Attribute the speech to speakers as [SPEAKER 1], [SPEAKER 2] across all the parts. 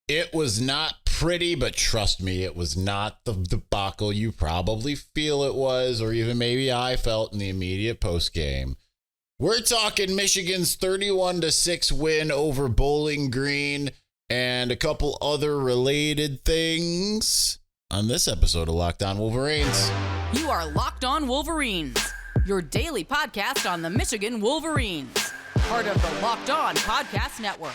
[SPEAKER 1] It was not pretty, but trust me, it was not the debacle you probably feel it was, or even maybe I felt in the immediate post game. We're talking Michigan's 31-6 win over Bowling Green and a couple other related things on this episode of Locked On Wolverines.
[SPEAKER 2] You are Locked On Wolverines, your daily podcast on the Michigan Wolverines, part of the Locked On Podcast Network.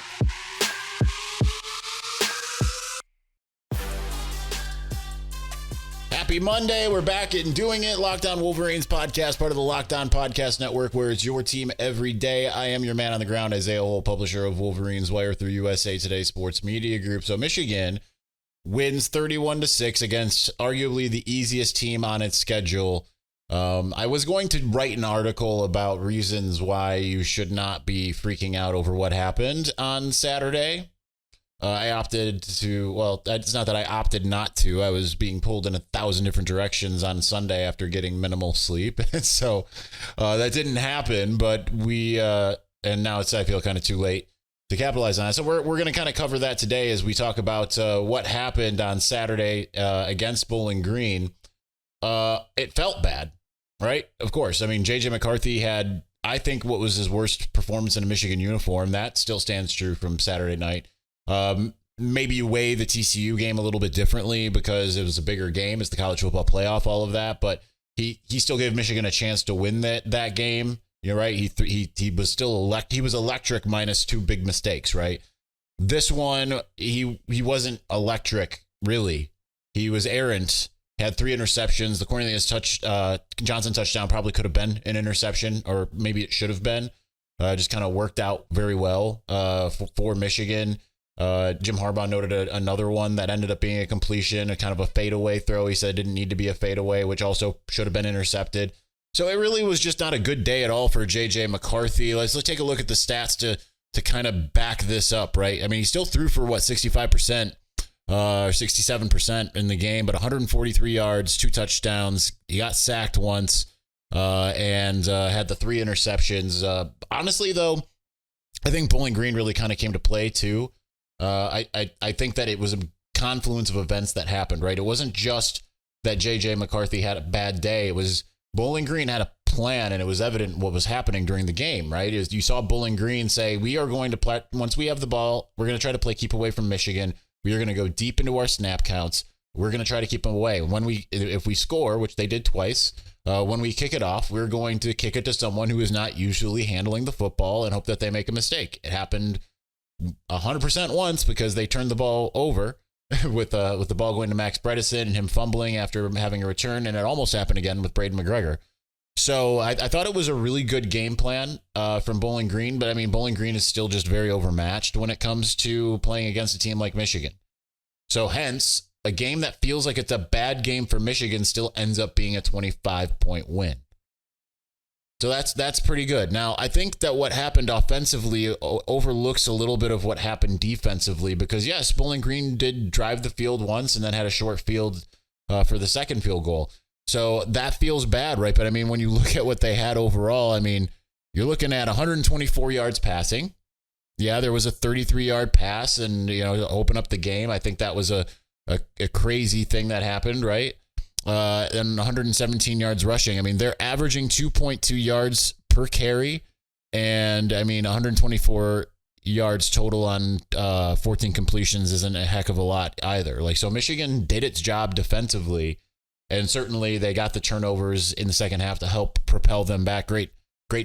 [SPEAKER 1] Happy Monday. We're back and doing it. Locked On Wolverines podcast, part of the Locked On Podcast Network, where it's your team every day. I am your man on the ground, Isaiah Hole, publisher of Wolverines Wire through USA Today Sports Media Group. So Michigan wins 31-6 against arguably the easiest team on its schedule. I was going to write an article about reasons why you should not be freaking out over what happened on Saturday. I opted to, well, it's not that I opted not to. I was being pulled in 1,000 different directions on Sunday after getting minimal sleep. So that didn't happen, but and now I feel kind of too late to capitalize on it. So we're going to kind of cover that today as we talk about what happened on Saturday against Bowling Green. It felt bad, right? Of course. I mean, Jase McCarthy had, I think, what was his worst performance in a Michigan uniform. That still stands true from Saturday night. Maybe you weigh the TCU game a little bit differently because it was a bigger game. It's the college football playoff, all of that. But he still gave Michigan a chance to win that game. You're right. He was still he was electric minus two big mistakes, right? This one, he wasn't electric, really. He was errant, had 3 interceptions. The Cornelius Johnson touchdown probably could have been an interception, or maybe it should have been. Just kind of worked out very well for Michigan. Jim Harbaugh noted another one that ended up being a completion, a kind of a fadeaway throw. He said it didn't need to be a fadeaway, which also should have been intercepted. So it really was just not a good day at all for J.J. McCarthy. Let's take a look at the stats to kind of back this up, right? I mean, he still threw for, 65%, 67% in the game, but 143 yards, 2 touchdowns. He got sacked once and had the 3 interceptions. Honestly, though, I think Bowling Green really kind of came to play, too. I think that it was a confluence of events that happened, right? It wasn't just that J.J. McCarthy had a bad day. It was Bowling Green had a plan, and it was evident what was happening during the game, right? You saw Bowling Green say, we are going to play, once we have the ball, we're going to try to keep away from Michigan. We are going to go deep into our snap counts. We're going to try to keep them away. If we score, which they did twice, when we kick it off, we're going to kick it to someone who is not usually handling the football and hope that they make a mistake. It happened 100% once because they turned the ball over with the ball going to Max Bredesen and him fumbling after having a return, and it almost happened again with Braden McGregor. So I thought it was a really good game plan from Bowling Green, but I mean, Bowling Green is still just very overmatched when it comes to playing against a team like Michigan. So hence, a game that feels like it's a bad game for Michigan still ends up being a 25-point win. So that's pretty good. Now, I think that what happened offensively overlooks a little bit of what happened defensively because, yes, Bowling Green did drive the field once and then had a short field for the second field goal. So that feels bad, right? But, I mean, when you look at what they had overall, I mean, you're looking at 124 yards passing. Yeah, there was a 33-yard pass and, to open up the game. I think that was a crazy thing that happened, right? And 117 yards rushing. I mean, they're averaging 2.2 yards per carry, and I mean, 124 yards total on 14 completions isn't a heck of a lot either. So Michigan did its job defensively, and certainly they got the turnovers in the second half to help propel them back. Great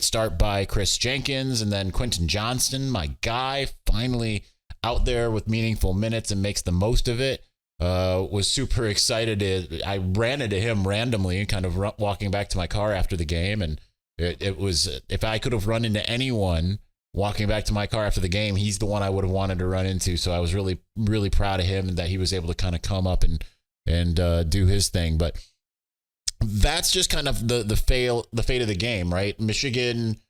[SPEAKER 1] start by Chris Jenkins, and then Quentin Johnston, my guy, finally out there with meaningful minutes and makes the most of it. Was super excited. I ran into him randomly, kind of walking back to my car after the game. And it was, if I could have run into anyone walking back to my car after the game, he's the one I would have wanted to run into. So I was really, really proud of him and that he was able to kind of come up and do his thing. But that's just kind of the fate of the game, right? Michigan,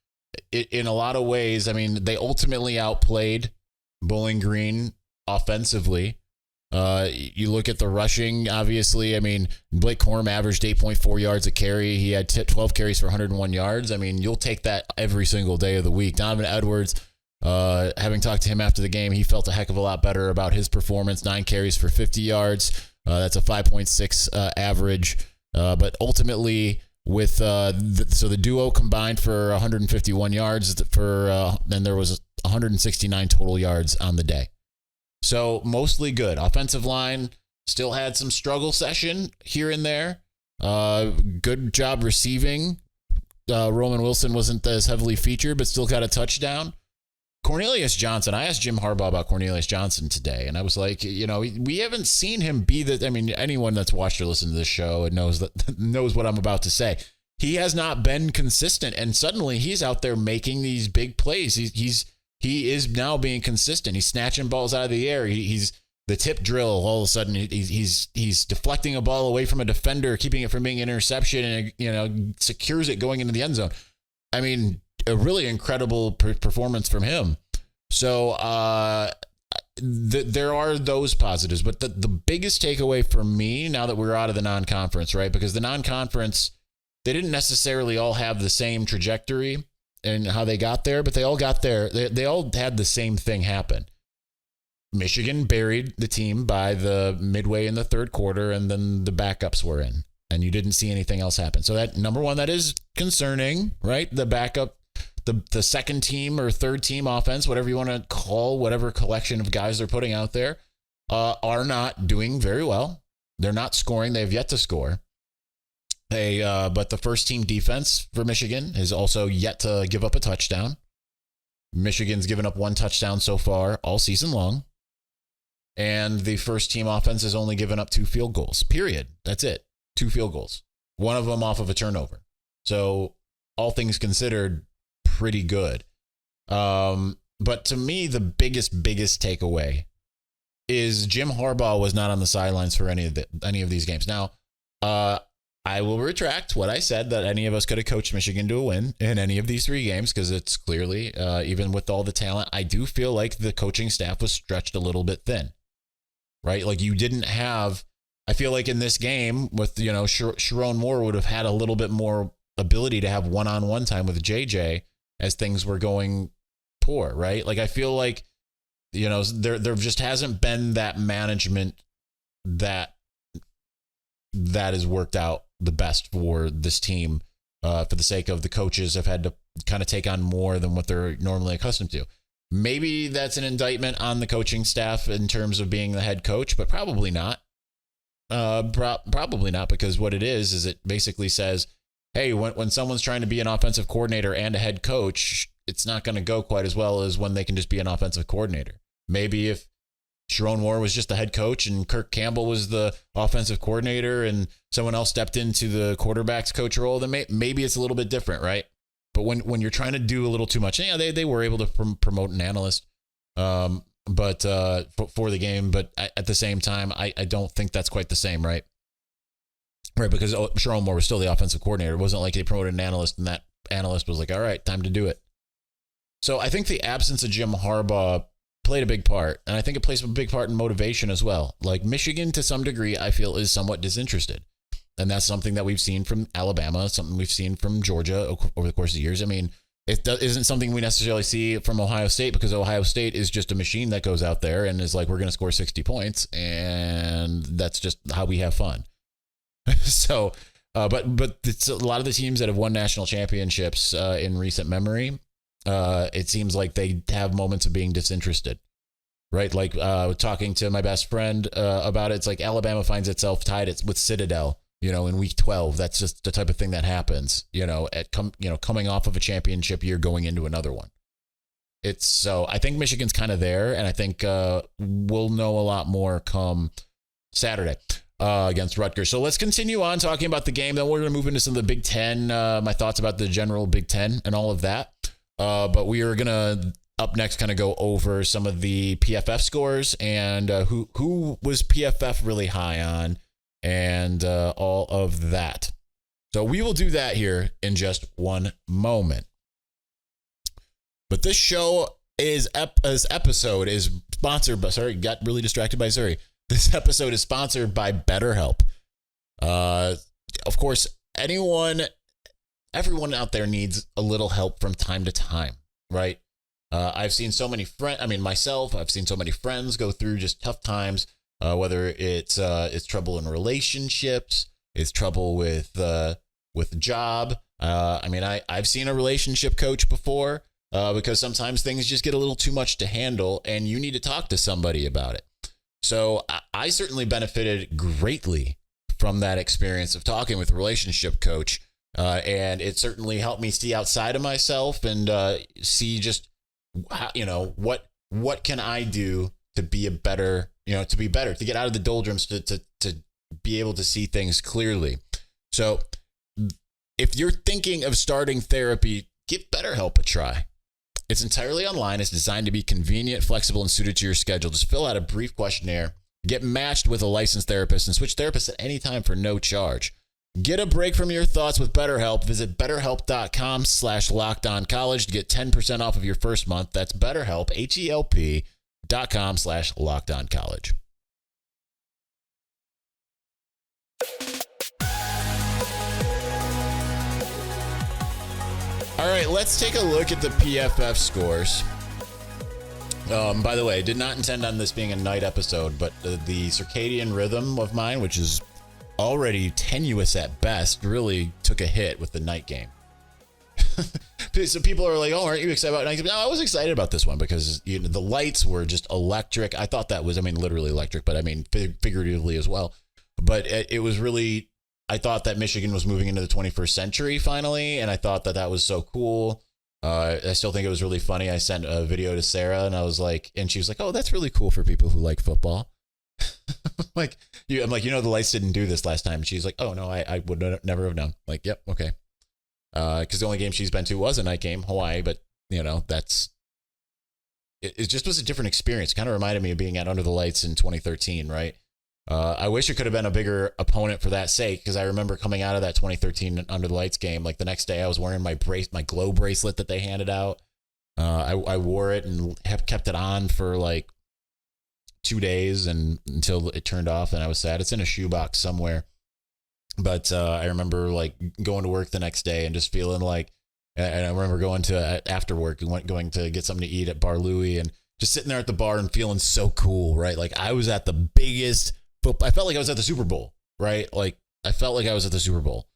[SPEAKER 1] in a lot of ways, I mean, they ultimately outplayed Bowling Green offensively. You look at the rushing, obviously. I mean, Blake Corum averaged 8.4 yards a carry. He had 12 carries for 101 yards. I mean, you'll take that every single day of the week. Donovan Edwards, Having talked to him after the game, he felt a heck of a lot better about his performance. 9 carries for 50 yards. That's a 5.6 average. But ultimately, with the duo combined for 151 yards, then there was 169 total yards on the day. So mostly good. Offensive line still had some struggle session here and there. Good job receiving. Roman Wilson wasn't as heavily featured, but still got a touchdown. Cornelius Johnson, I asked Jim Harbaugh about Cornelius Johnson today, and I was like, we haven't seen him be the, anyone that's watched or listened to this show and knows what I'm about to say. He has not been consistent, and suddenly he's out there making these big plays. He is now being consistent. He's snatching balls out of the air. He's the tip drill. All of a sudden, he's deflecting a ball away from a defender, keeping it from being an interception, and secures it going into the end zone. A really incredible performance from him. So there are those positives, but the biggest takeaway for me now that we're out of the non-conference, right? Because the non-conference, they didn't necessarily all have the same trajectory and how they got there, but they all got there. They all had the same thing happen. Michigan buried the team by the midway in the third quarter, and then the backups were in, and you didn't see anything else happen. So that, number one, that is concerning, right? The backup, the second team or third team offense, whatever you want to call whatever collection of guys they're putting out there, are not doing very well. They're not scoring. They have yet to score. But the first team defense for Michigan is also yet to give up a touchdown. Michigan's given up 1 touchdown so far all season long. And the first team offense has only given up 2 field goals, period. That's it. 2 field goals. One of them off of a turnover. So all things considered, pretty good. But to me, the biggest takeaway is Jim Harbaugh was not on the sidelines for any of these games. Now, I will retract what I said that any of us could have coached Michigan to a win in any of these 3 games, because it's clearly, even with all the talent, I do feel like the coaching staff was stretched a little bit thin, right? Like you didn't have, I feel like in this game with, Sharon Moore would have had a little bit more ability to have one-on-one time with JJ as things were going poor, right? Like I feel like, there just hasn't been that management that has worked out the best for this team, for the sake of the coaches have had to kind of take on more than what they're normally accustomed to. Maybe that's an indictment on the coaching staff in terms of being the head coach, but probably not. Probably not, because what it is it basically says, hey, when someone's trying to be an offensive coordinator and a head coach, it's not going to go quite as well as when they can just be an offensive coordinator. Maybe if Sharon Moore was just the head coach and Kirk Campbell was the offensive coordinator and someone else stepped into the quarterback's coach role, then maybe it's a little bit different, right? But when you're trying to do a little too much, they were able to promote an analyst, but for the game. But at the same time, I don't think that's quite the same, right? Right, because Sharon Moore was still the offensive coordinator. It wasn't like they promoted an analyst and that analyst was like, all right, time to do it. So I think the absence of Jim Harbaugh played a big part, and I think it plays a big part in motivation as well. Like Michigan, to some degree, I feel is somewhat disinterested, and that's something that we've seen from Alabama, something we've seen from Georgia over the course of the years. It isn't something we necessarily see from Ohio State, because Ohio State is just a machine that goes out there and is like, we're going to score 60 points, and that's just how we have fun. So, but it's a lot of the teams that have won national championships in recent memory. It seems like they have moments of being disinterested, right? Like talking to my best friend about it. It's like Alabama finds itself tied with Citadel, in week 12. That's just the type of thing that happens, coming off of a championship year, going into another one. So I think Michigan's kind of there, and I think we'll know a lot more come Saturday against Rutgers. So let's continue on talking about the game. Then we're going to move into some of the Big Ten, my thoughts about the general Big Ten and all of that. But we are going to, up next, kind of go over some of the PFF scores and who was PFF really high on and all of that. So we will do that here in just one moment. But this show episode is sponsored by, got really distracted by Zuri. This episode is sponsored by Betterhelp. Of course, everyone out there needs a little help from time to time, right? I've seen so many myself, I've seen so many friends go through just tough times, whether it's trouble in relationships, it's trouble with a job. I've seen a relationship coach before, because sometimes things just get a little too much to handle and you need to talk to somebody about it. So I certainly benefited greatly from that experience of talking with a relationship coach. And it certainly helped me see outside of myself and see just how, what can I do to be better, to get out of the doldrums, to be able to see things clearly. So if you're thinking of starting therapy, give BetterHelp a try. It's entirely online. It's designed to be convenient, flexible, and suited to your schedule. Just fill out a brief questionnaire, get matched with a licensed therapist, and switch therapists at any time for no charge. Get a break from your thoughts with BetterHelp. Visit BetterHelp.com/LockedOnCollege to get 10% off of your first month. That's BetterHelp, HELP.com/LockedOnCollege. All right, let's take a look at the PFF scores. By the way, I did not intend on this being a night episode, but the circadian rhythm of mine, which is already tenuous at best, really took a hit with the night game. So people are like, oh, aren't you excited about night game? No, I was excited about this one because the lights were just electric. I thought that was, literally electric, but figuratively as well. But it was really, I thought that Michigan was moving into the 21st century finally, and I thought that was so cool. I still think it was really funny. I sent a video to Sarah, and I was like, and she was like, oh, that's really cool for people who like football. I'm like, the lights didn't do this last time. She's like, oh no, I would never have known. Like, yep, okay. Because the only game she's been to was a night game, Hawaii, but it just was a different experience. It kind of reminded me of being at Under the Lights in 2013, right? I wish it could have been a bigger opponent for that sake, because I remember coming out of that 2013 Under the Lights game, like the next day I was wearing my glow bracelet that they handed out. I wore it and have kept it on for like 2 days and until it turned off, and I was sad. It's in a shoebox somewhere. But I remember like going to work the next day and just feeling like, and I remember going to after work and going to get something to eat at Bar Louie and just sitting there at the bar and feeling so cool, right? Like I was at the biggest I felt like I was at the Super Bowl, right? Like I felt like I was at the Super Bowl.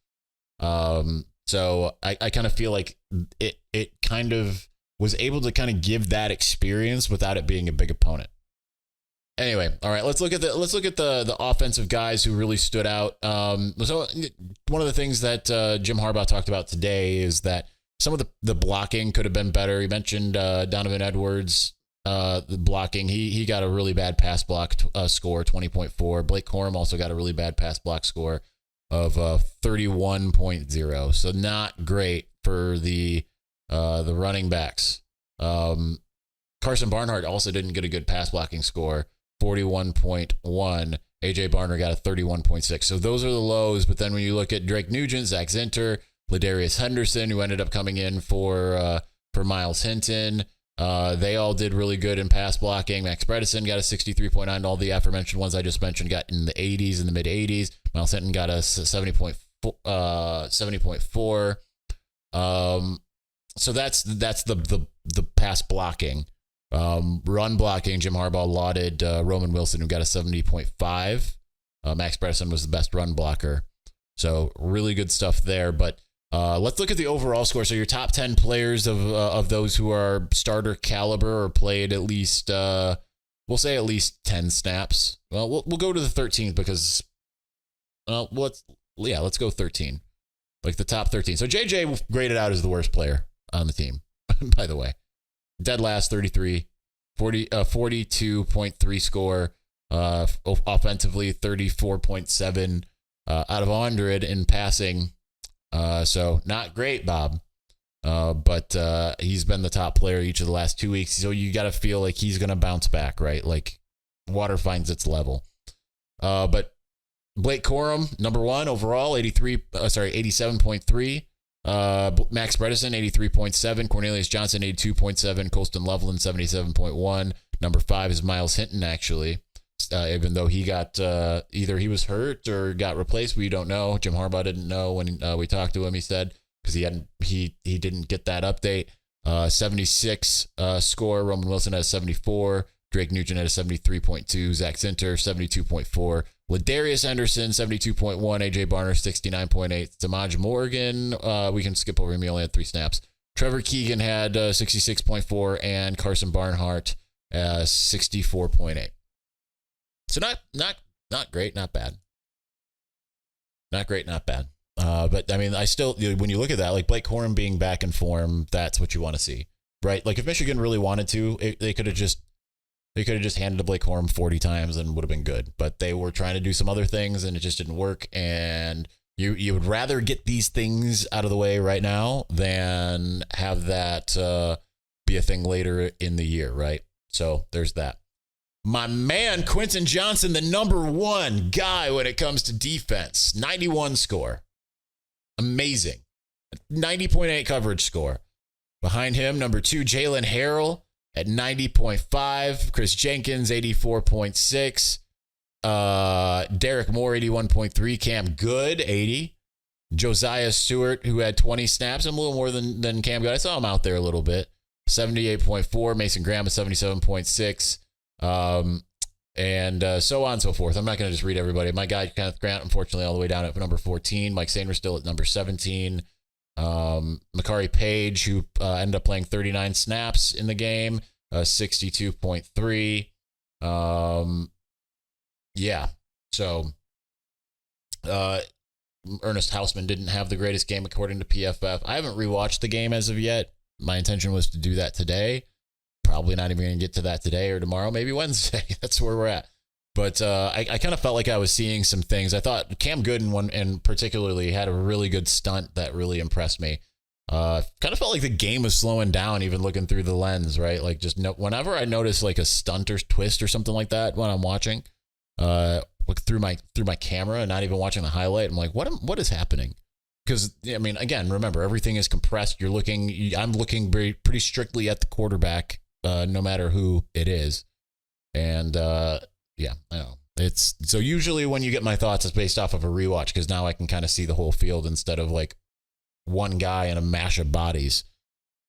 [SPEAKER 1] So I kind of feel like it kind of was able to kind of give that experience without it being a big opponent. Anyway, all right, let's look at the offensive guys who really stood out. So one of the things that Jim Harbaugh talked about today is that some of the blocking could have been better. He mentioned Donovan Edwards, the blocking. He got a really bad pass block score, 20.4. Blake Corum also got a really bad pass block score of 31.0. So not great for the running backs. Carson Barnhart also didn't get a good pass blocking score, 41.1. AJ Barner got a 31.6. So those are the lows. But then when you look at Drake Nugent, Zach Zinter, Ladarius Henderson, who ended up coming in for Miles Hinton, they all did really good in pass blocking. Max Bredesen got a 63.9. All the aforementioned ones I just mentioned got in the 80s, in the mid 80s. Miles Hinton got a 70.4. So that's the pass blocking. Run blocking, Jim Harbaugh lauded Roman Wilson, who got a 70.5. Max Bredesen was the best run blocker. So really good stuff there. But let's look at the overall score. So your top 10 players of those who are starter caliber or played at least, we'll say at least 10 snaps. Well, we'll go to the 13th because, let's go 13. Like the top 13. So JJ graded out as the worst player on the team, by the way. Dead last, 42.3 score. Offensively, 34.7 out of 100 in passing. So not great, Bob. But he's been the top player each of the last 2 weeks. So you got to feel like he's going to bounce back, right? Like water finds its level. But Blake Corum, number one overall, 87.3. Max Bredesen, 83.7. Cornelius Johnson, 82.7. Colston Loveland, 77.1. Number 5 is Miles Hinton, actually. Even though he got either he was hurt or got replaced, we don't know. Jim Harbaugh didn't know when we talked to him. He said because he didn't get that update. 76 score. Roman Wilson has 74. Drake Nugent had a 73.2. Zach Zinter, 72.4. Ladarius Henderson, 72.1. AJ Barner, 69.8. Samaj Morgan, we can skip over him. He only had 3 snaps. Trevor Keegan had 66.4. And Carson Barnhart, 64.8. So not great, not bad. Not great, not bad. But I mean, I still, when you look at that, like Blake Corum being back in form, that's what you want to see, right? Like if Michigan really wanted to, they could have just handed to Blake Corum 40 times and would have been good. But they were trying to do some other things and it just didn't work. And you would rather get these things out of the way right now than have that be a thing later in the year, right? So there's that. My man, Quentin Johnson, the number 1 guy when it comes to defense. 91 score. Amazing. 90.8 coverage score. Behind him, number 2, Jalen Harrell at 90.5. Chris Jenkins, 84.6. Derek Moore, 81.3. Cam Good, 80. Josiah Stewart, who had 20 snaps, and a little more than Cam Good. I saw him out there a little bit. 78.4. Mason Graham, 77.6. And so on and so forth. I'm not going to just read everybody. My guy, Kenneth Grant, unfortunately, all the way down at number 14. Mike Sainer still at number 17. Makari Page, who ended up playing 39 snaps in the game, 62.3. Yeah. So Ernest Hausman didn't have the greatest game according to PFF. I haven't rewatched the game as of yet. My intention was to do that today. Probably not even going to get to that today or tomorrow, maybe Wednesday. That's where we're at. But I kind of felt like I was seeing some things. I thought Cam Gooden, and particularly, had a really good stunt that really impressed me. Kind of felt like the game was slowing down, even looking through the lens, right? Like just whenever I notice like a stunt or twist or something like that when I'm watching, look through my camera and not even watching the highlight, I'm like, what is happening? Because I mean, again, remember, everything is compressed. I'm looking pretty strictly at the quarterback. No matter who it is. And yeah, I know. It's so usually when you get my thoughts, it's based off of a rewatch because now I can kind of see the whole field instead of like one guy and a mash of bodies.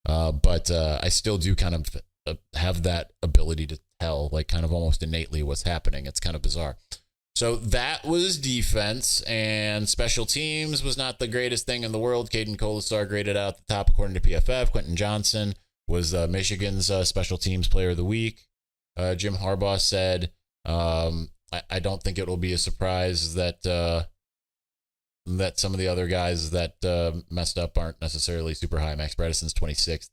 [SPEAKER 1] But I still do kind of have that ability to tell, like kind of almost innately what's happening. It's kind of bizarre. So that was defense, and special teams was not the greatest thing in the world. Caden Colasar graded out the top according to PFF. Quentin Johnson was Michigan's special teams player of the week. Jim Harbaugh said, I don't think it will be a surprise that some of the other guys that messed up aren't necessarily super high. Max Bredeson's 26th.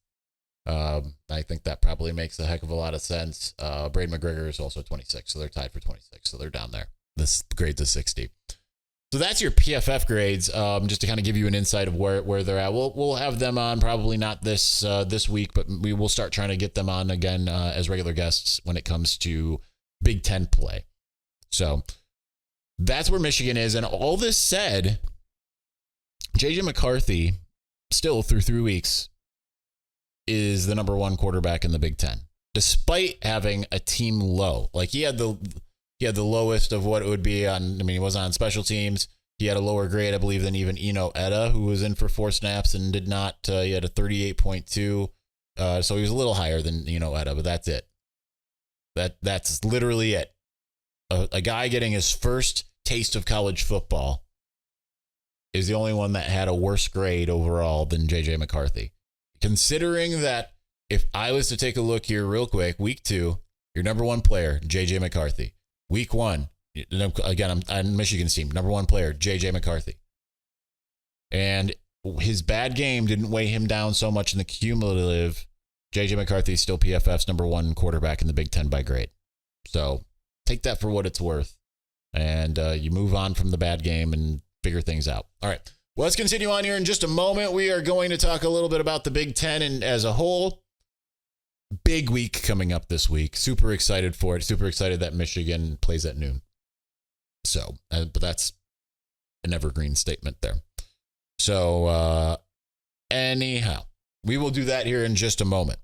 [SPEAKER 1] I think that probably makes a heck of a lot of sense. Braden McGregor is also 26, so they're tied for 26, so they're down there. This grade to 60. So that's your PFF grades, just to kind of give you an insight of where they're at. We'll have them on, probably not this week, but we will start trying to get them on again as regular guests when it comes to Big Ten play. So that's where Michigan is. And all this said, JJ McCarthy, still through 3 weeks, is the number 1 quarterback in the Big Ten, despite having a team low. Like he had the lowest of what it would be on. I mean, he was on special teams. He had a lower grade, I believe, than even Eno Etta, who was in for 4 snaps and did not. He had a 38.2. So he was a little higher than Eno Etta, but that's it. That's literally it. A guy getting his first taste of college football is the only one that had a worse grade overall than JJ McCarthy. Considering that, if I was to take a look here real quick, week 2, your number 1 player, JJ McCarthy. Week 1, again, I'm on Michigan's team. Number 1 player, J.J. McCarthy. And his bad game didn't weigh him down so much in the cumulative. J.J. McCarthy is still PFF's number 1 quarterback in the Big Ten by grade. So take that for what it's worth. And you move on from the bad game and figure things out. All right. Well, let's continue on here in just a moment. We are going to talk a little bit about the Big Ten and as a whole. Big week coming up this week. Super excited for it. Super excited that Michigan plays at noon. So, but that's an evergreen statement there. So, anyhow, we will do that here in just a moment.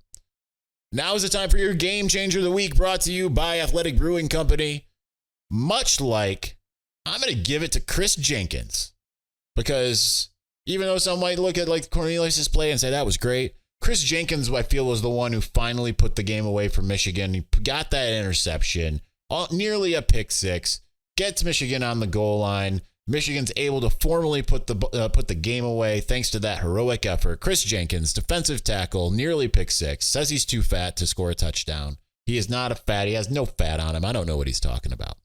[SPEAKER 1] Now is the time for your Game Changer of the Week, brought to you by Athletic Brewing Company. Much like, I'm going to give it to Chris Jenkins, because even though some might look at like Cornelius' play and say that was great, Chris Jenkins, I feel, was the one who finally put the game away for Michigan. He got that interception, nearly a pick six, gets Michigan on the goal line. Michigan's able to formally put the game away thanks to that heroic effort. Chris Jenkins, defensive tackle, nearly pick six, says he's too fat to score a touchdown. He is not a fat. He has no fat on him. I don't know what he's talking about.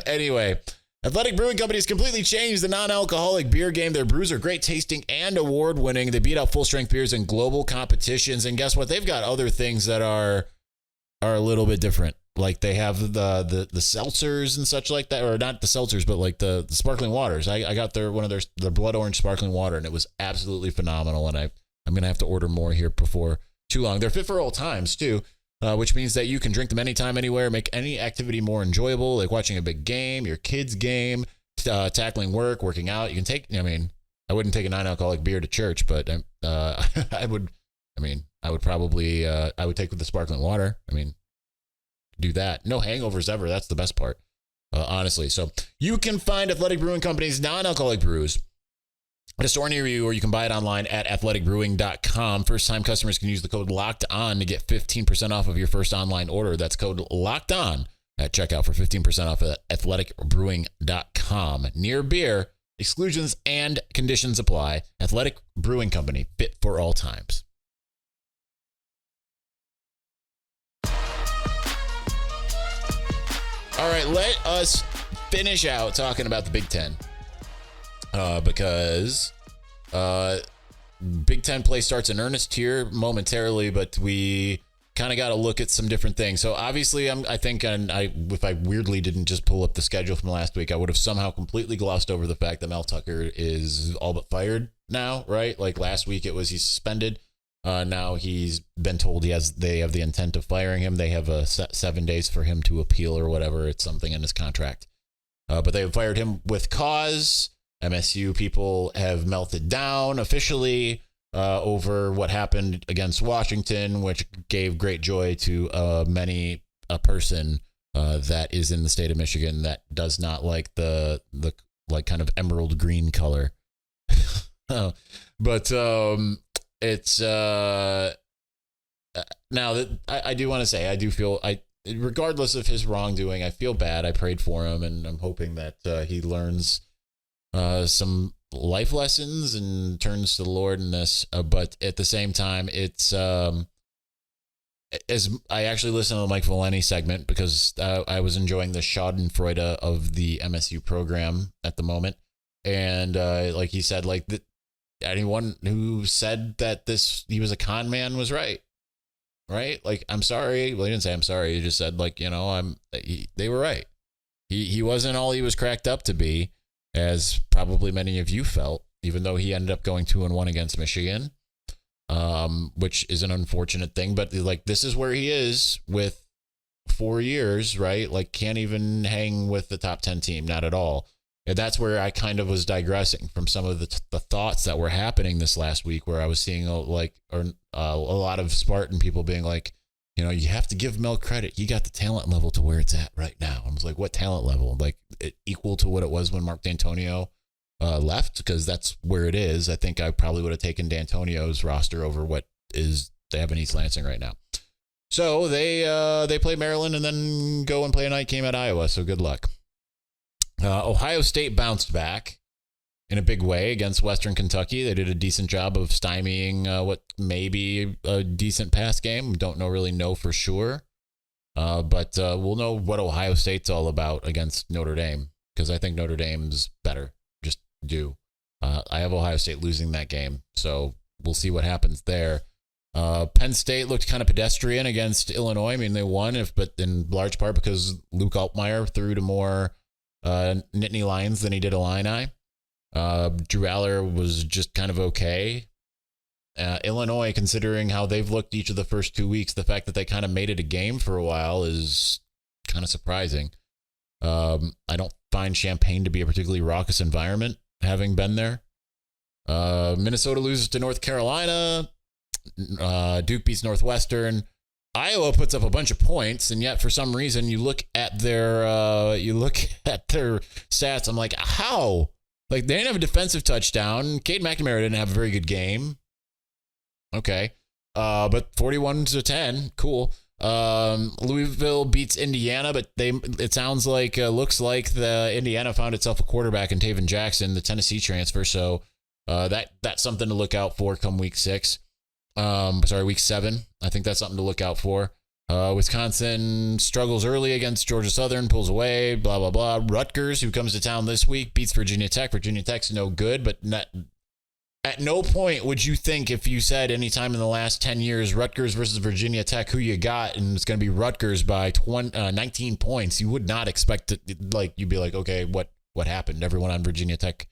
[SPEAKER 1] Anyway, Athletic Brewing Company has completely changed the non-alcoholic beer game. Their brews are great tasting and award-winning. They beat out full-strength beers in global competitions. And guess what? They've got other things that are a little bit different. Like they have the seltzers and such like that, or not the seltzers, but like the sparkling waters. I got their blood orange sparkling water, and it was absolutely phenomenal. And I'm gonna have to order more here before too long. They're fit for all times too, which means that you can drink them anytime, anywhere, make any activity more enjoyable, like watching a big game, your kid's game, tackling work, working out. You can take. I mean, I wouldn't take a non-alcoholic beer to church, but I would. I mean, I would probably I would take with the sparkling water. I mean. Do that. No hangovers ever. That's the best part, honestly. So you can find Athletic Brewing Company's non-alcoholic brews at a store near you, or you can buy it online at athleticbrewing.com. First-time customers can use the code LOCKEDON to get 15% off of your first online order. That's code LOCKEDON at checkout for 15% off at athleticbrewing.com. Near beer, exclusions and conditions apply. Athletic Brewing Company, fit for all times. All right, let us finish out talking about the Big Ten because Big Ten play starts in earnest here momentarily, but we kind of got to look at some different things. So obviously, if I weirdly didn't just pull up the schedule from last week, I would have somehow completely glossed over the fact that Mel Tucker is all but fired now, right? Like last week, it was he's suspended. Now he's been told they have the intent of firing him. They have 7 days for him to appeal or whatever. It's something in his contract. But they have fired him with cause. MSU people have melted down officially over what happened against Washington, which gave great joy to many a person that is in the state of Michigan that does not like the like kind of emerald green color. But it's now that I do want to say, I do feel regardless of his wrongdoing, I feel bad. I prayed for him, and I'm hoping that he learns some life lessons and turns to the Lord in this. But at the same time, it's as I actually listened to the Mike Valeni segment because I was enjoying the Schadenfreude of the MSU program at the moment, and like he said, like anyone who said that he was a con man was right. Like, I'm sorry. Well, he didn't say I'm sorry. He just said, like, they were right. He wasn't all he was cracked up to be, as probably many of you felt, even though he ended up going 2-1 against Michigan, which is an unfortunate thing. But like, this is where he is with 4 years, right? Like, can't even hang with the top 10 team. Not at all. And that's where I kind of was digressing from some of the thoughts that were happening this last week, where I was seeing a lot of Spartan people being like, you have to give Mel credit. He got the talent level to where it's at right now. I was like, what talent level? Like, equal to what it was when Mark D'Antonio left, because that's where it is. I think I probably would have taken D'Antonio's roster over what is they have in East Lansing right now. So they play Maryland and then go and play a night game at Iowa. So good luck. Ohio State bounced back in a big way against Western Kentucky. They did a decent job of stymieing what may be a decent pass game. Don't really know for sure. But we'll know what Ohio State's all about against Notre Dame, because I think Notre Dame's better. Just do. I have Ohio State losing that game, so we'll see what happens there. Penn State looked kind of pedestrian against Illinois. I mean, they won, but in large part because Luke Altmaier threw to more Nittany Lions than he did Illini. Drew Aller was just kind of okay. Illinois, considering how they've looked each of the first 2 weeks, the fact that they kind of made it a game for a while is kind of surprising. I don't find Champaign to be a particularly raucous environment, having been there. Minnesota loses to North Carolina. Duke beats Northwestern. Iowa puts up a bunch of points, and yet for some reason you look at their stats. I'm like, how? Like, they didn't have a defensive touchdown. Cade McNamara didn't have a very good game. Okay. But 41-10, cool. Louisville beats Indiana, but it sounds like, looks like the Indiana found itself a quarterback in Taven Jackson, the Tennessee transfer. So that's something to look out for come week 6. Week 7. I think that's something to look out for. Wisconsin struggles early against Georgia Southern, pulls away, blah, blah, blah. Rutgers, who comes to town this week, beats Virginia Tech. Virginia Tech's no good, but at no point would you think, if you said any time in the last 10 years, Rutgers versus Virginia Tech, who you got, and it's going to be Rutgers by 19 points, you would not expect it. Like, you'd be like, okay, what happened? Everyone on Virginia Tech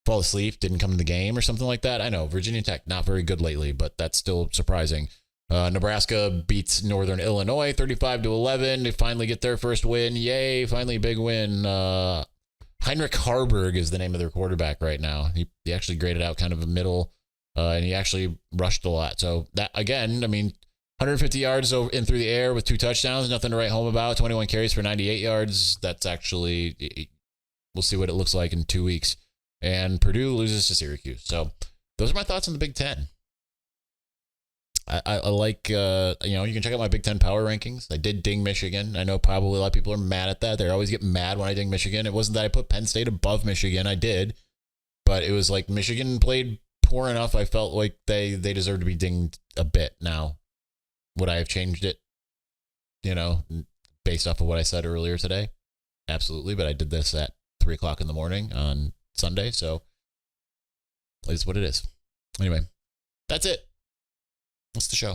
[SPEAKER 1] fall asleep, didn't come to the game or something like that. I know Virginia Tech, not very good lately, but that's still surprising. Nebraska beats Northern Illinois 35-11. They finally get their first win. Yay, finally a big win. Heinrich Harbaugh is the name of their quarterback right now. He actually graded out kind of a middle, and he actually rushed a lot. So that, again, I mean, 150 yards in through the air with 2 touchdowns, nothing to write home about. 21 carries for 98 yards. That's actually, we'll see what it looks like in 2 weeks. And Purdue loses to Syracuse. So those are my thoughts on the Big Ten. I like, you can check out my Big Ten power rankings. I did ding Michigan. I know probably a lot of people are mad at that. They always get mad when I ding Michigan. It wasn't that I put Penn State above Michigan. I did. But it was like Michigan played poor enough. I felt like they deserved to be dinged a bit. Now, would I have changed it, based off of what I said earlier today? Absolutely. But I did this at 3 o'clock in the morning on Sunday. So it's what it is. Anyway, that's it. That's the show.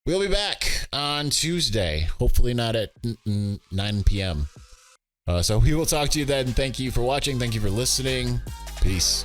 [SPEAKER 1] We'll be back on Tuesday, hopefully not at 9 p.m. So we will talk to you then. Thank you for watching. Thank you for listening. Peace.